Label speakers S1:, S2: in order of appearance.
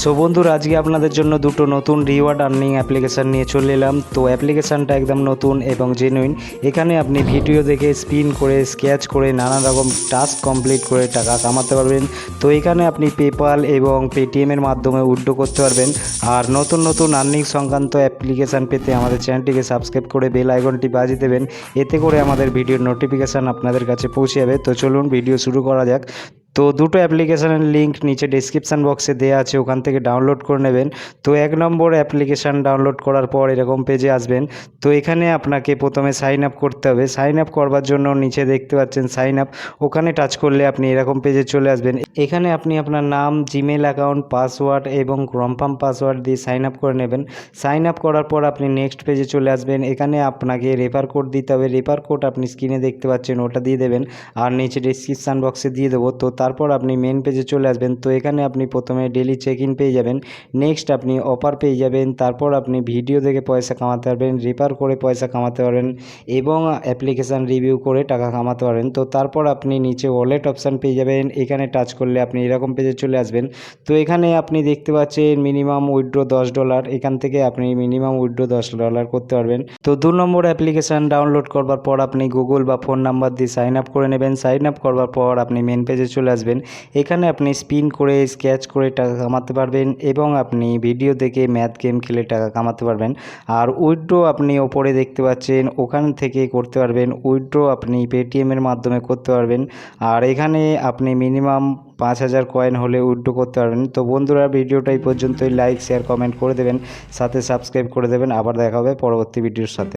S1: So বন্ধুরা, আজকে আপনাদের জন্য দুটো নতুন রিওয়ার্ড আর্নিং অ্যাপ্লিকেশান নিয়ে চলে এলাম। তো অ্যাপ্লিকেশানটা একদম নতুন এবং জেনুইন। এখানে আপনি ভিডিও দেখে স্পিন করে, স্কেচ করে, নানা রকম টাস্ক কমপ্লিট করে টাকা কামাতে পারবেন। তো এখানে আপনি পেপাল এবং পেটিএমের মাধ্যমে উইথড্র করতে পারবেন। আর নতুন নতুন আর্নিং সংক্রান্ত অ্যাপ্লিকেশান পেতে আমাদের চ্যানেলটিকে সাবস্ক্রাইব করে বেল আইকনটি বাজিয়ে দেবেন। এতে করে আমাদের ভিডিওর নোটিফিকেশান আপনাদের কাছে পৌঁছে যাবে। তো চলুন ভিডিও শুরু করা যাক। তো দুটো অ্যাপ্লিকেশানের লিঙ্ক নিচে ডেসক্রিপশান বক্সে দেওয়া আছে, ওখান থেকে ডাউনলোড করে নেবেন। তো এক নম্বর অ্যাপ্লিকেশান ডাউনলোড করার পর এরকম পেজে আসবেন। তো এখানে আপনাকে প্রথমে সাইন আপ করতে হবে। সাইন আপ করবার জন্য নিচে দেখতে পাচ্ছেন সাইন আপ, ওখানে টাচ করলে আপনি এরকম পেজে চলে আসবেন। এখানে আপনি আপনার নাম, জিমেল অ্যাকাউন্ট, পাসওয়ার্ড এবং কনফার্ম পাসওয়ার্ড দিয়ে সাইন আপ করে নেবেন। সাইন আপ করার পর আপনি নেক্সট পেজে চলে আসবেন। এখানে আপনাকে রেফার কোড দিতে হবে। রেফার কোড আপনি স্ক্রিনে দেখতে পাচ্ছেন, ওটা দিয়ে দেবেন। আর নিচে ডেসক্রিপশান বক্সে দিয়ে দেবো। তো তারপর আপনি মেন পেজে চলে আসবেন। তো এখানে আপনি প্রথমে ডেলি চেক ইন পেয়ে যাবেন। নেক্সট আপনি অফার পেয়ে যাবেন। তারপর আপনি ভিডিও দেখে পয়সা কামাতে পারবেন, রেফার করে পয়সা কামাতে পারবেন এবং অ্যাপ্লিকেশান রিভিউ করে টাকা কামাতে পারবেন। তো তারপর আপনি নিচে ওয়ালেট অপশান পেয়ে যাবেন। এখানে টাচ করলে আপনি এরকম পেজে চলে আসবেন। তো এখানে আপনি দেখতে পাচ্ছেন মিনিমাম উইথড্র $10। এখান থেকে আপনি মিনিমাম উইথড্র $10 করতে পারবেন। তো 2 নম্বর অ্যাপ্লিকেশান ডাউনলোড করবার পর আপনি গুগল বা ফোন নাম্বার দিয়ে সাইন আপ করে নেবেন। সাইন আপ করবার পর আপনি মেন পেজে চলে আসবেন। এখানে আপনি স্পিন করে, স্কেচ করে টাকা কামাতে পারবেন এবং আপনি ভিডিও দেখে ম্যাথ গেম খেলে টাকা কামাতে পারবেন। আর উইথড্র আপনি ওপরে দেখতে পাচ্ছেন, ওখান থেকে করতে পারবেন। উইথড্র আপনি পেটিএমের মাধ্যমে করতে পারবেন। আর এখানে আপনি মিনিমাম 5000 কয়েন হলে উইথড্র করতে পারবেন। তো বন্ধুরা, ভিডিওটা এই পর্যন্তই। লাইক, শেয়ার, কমেন্ট করে দেবেন, সাথে সাবস্ক্রাইব করে দেবেন। আবার দেখা হবে পরবর্তী ভিডিওর সাথে।